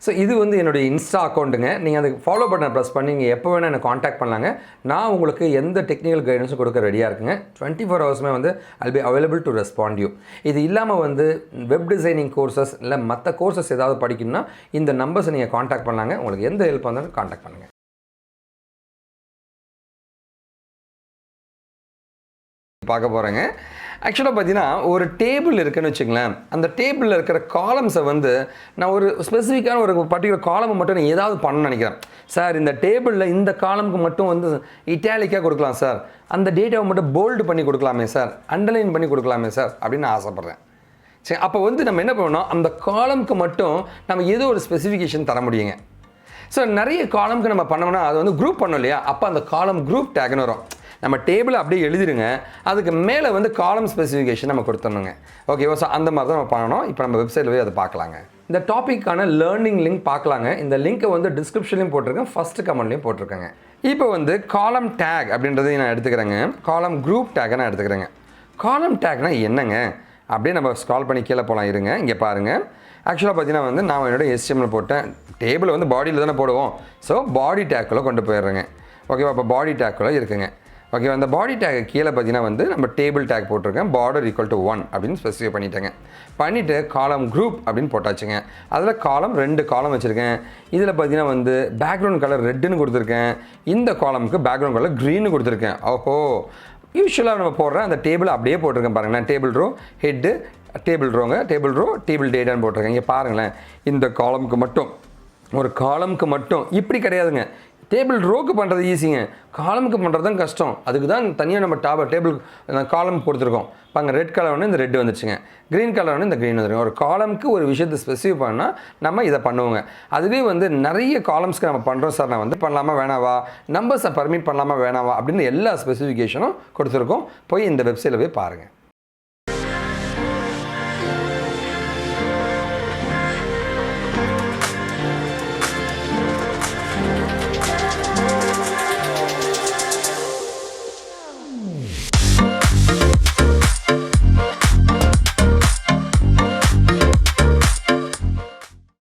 So இது வந்து என்னுடைய இன்ஸ்டா அக்கௌண்ட்டுங்க. நீங்கள் அதுக்கு ஃபாலோ பட்டனை ப்ரெஸ் பண்ணி நீங்கள் எப்போ வேணால் என்னை காண்டாக்ட் பண்ணலாங்க. நான் உங்களுக்கு எந்த டெக்னிக்கல் கைடன்ஸும் கொடுக்க ரெடியாக இருக்குங்க. 24 ஹவர்ஸுமே வந்து I'll be available to respond you. இது இல்லாமல் வந்து வெப் டிசைனிங் கோர்சஸ் இல்லை மற்ற கோர்சஸ் ஏதாவது படிக்கணும்னா இந்த நம்பர்ஸை நீங்கள் காண்டாக்ட் பண்ணலாங்க. உங்களுக்கு எந்த ஹெல்ப் வந்தாலும் காண்டாக்ட் பண்ணுங்கள். பார்க்க போகிறேங்க. ஆக்சுவலாக பார்த்தீங்கன்னா ஒரு டேபிள் இருக்குன்னு வச்சுங்களேன். அந்த டேபிளில் இருக்கிற காலம்ஸை வந்து நான் ஒரு ஸ்பெசிஃபிக்கான ஒரு பர்டிகுலர் காலமை மட்டும் நான் ஏதாவது பண்ணணும்னு நினைக்கிறேன். சார் இந்த டேபிளில் இந்த காலமுக்கு மட்டும் வந்து இட்டாலிக்காக கொடுக்கலாம் சார், அந்த டேட்டாவை மட்டும் போல்டு பண்ணி கொடுக்கலாமே சார், அண்டர்லைன் பண்ணி கொடுக்கலாமே சார் அப்படின்னு நான் ஆசைப்பட்றேன். சரி, அப்போ வந்து நம்ம என்ன பண்ணணும், அந்த காலமுக்கு மட்டும் நம்ம ஏதோ ஒரு ஸ்பெசிஃபிகேஷன் தர முடியுங்க. ஸோ நிறைய காலமுக்கு நம்ம பண்ணோம்னா அது வந்து குரூப் பண்ணோம் இல்லையா, அப்போ அந்த காலம் குரூப் டேக்னு வரும். நம்ம டேபிளை அப்படியே எழுதிடுங்க, அதுக்கு மேலே வந்து காலம் ஸ்பெசிஃபிகேஷன் நம்ம கொடுத்துடணுங்க. ஓகேவா? ஸோ அந்த மாதிரி தான் நம்ம பண்ணணும். இப்போ நம்ம வெப்சைட்டில் போய் அதை பார்க்கலாங்க. இந்த டாப்பிக்கான லேர்னிங் லிங்க் பார்க்கலாங்க. இந்த லிங்க்கை வந்து டிஸ்கிரிப்ஷன்லையும் போட்டிருக்கேன், ஃபஸ்ட்டு கமெண்ட்லையும் போட்டிருக்கேங்க. இப்போ வந்து காலம் டேக் அப்படின்றதையும் நான் எடுத்துக்கிறேங்க. காலம் குரூப் டேக்கை நான் எடுத்துக்கிறேங்க. காலம் டேக்னா என்னங்க அப்படியே நம்ம ஸ்க்ரால் பண்ணி கீழே போகலாம். இருங்க, இங்கே பாருங்கள். ஆக்சுவலாக பார்த்தீங்கன்னா வந்து நான் என்னோட HTML போட்டேன். டேபிள் வந்து பாடியில் தானே போடுவோம். ஸோ பாடி டேக்குள்ளே கொண்டு போயிடுறேங்க. ஓகேவா? அப்போ பாடி டேக்குள்ளே இருக்குங்க. ஓகே, அந்த பாடி டேக்கு கீழே பார்த்தீங்கன்னா வந்து நம்ம டேபிள் டேக் போட்டிருக்கேன். பார்டர் ஈக்குவல் டு 1 அப்படின்னு ஸ்பெசிஃபை பண்ணிட்டேங்க. பண்ணிவிட்டு காலம் குரூப் அப்படின்னு போட்டாச்சுங்க. அதில் காலம் 2 காலம் வச்சுருக்கேன். இதில் பார்த்தீங்கன்னா வந்து பேக்ரவுண்ட் கலர் ரெட்டுன்னு கொடுத்துருக்கேன். இந்த காலமுக்கு பேக்ரவுண்ட் கலர் க்ரீன்னு கொடுத்துருக்கேன். ஓஹோ, யூஸ்வலாக நம்ம போடுற அந்த டேபிள் அப்படியே போட்டிருக்கேன் பாருங்கள். நான் டேபிள் ரோ ஹெட்டு, டேபிள் ரோங்க, டேபிள் ரோ டேபிள் டேட்டான்னு போட்டிருக்கேன். இங்கே பாருங்களேன், இந்த காலமுக்கு மட்டும் ஒரு காலமுக்கு மட்டும் இப்படி கிடையாதுங்க. டேபிள் ரோக்கு பண்ணுறது ஈஸிங்க, காலமுக்கு பண்ணுறது தான் கஷ்டம். அதுக்கு தான் தனியாக நம்ம டேபிள் காலம் கொடுத்துருக்கோம். இப்போ அங்கே ரெட் கலர் ஒன்று இந்த ரெட் வந்துச்சுங்க, க்ரீன் கலர் ஒன்று இந்த க்ரீன் வந்துருங்க. ஒரு காலமுக்கு ஒரு விஷயத்தை ஸ்பெசிஃபை பண்ணால் நம்ம இதை பண்ணுவோங்க. அதுவே வந்து நிறைய காலம்ஸ்க்கு நம்ம பண்ணுறோம் சார், நான் வந்து பண்ணலாமா வேணாவா, நம்பர்ஸை பர்மிட் பண்ணலாமா வேணாவா அப்படின்னு எல்லா ஸ்பெசிஃபிகேஷனும் கொடுத்துருக்கோம். போய் இந்த வெப்சைட்டில் போய் பாருங்கள்.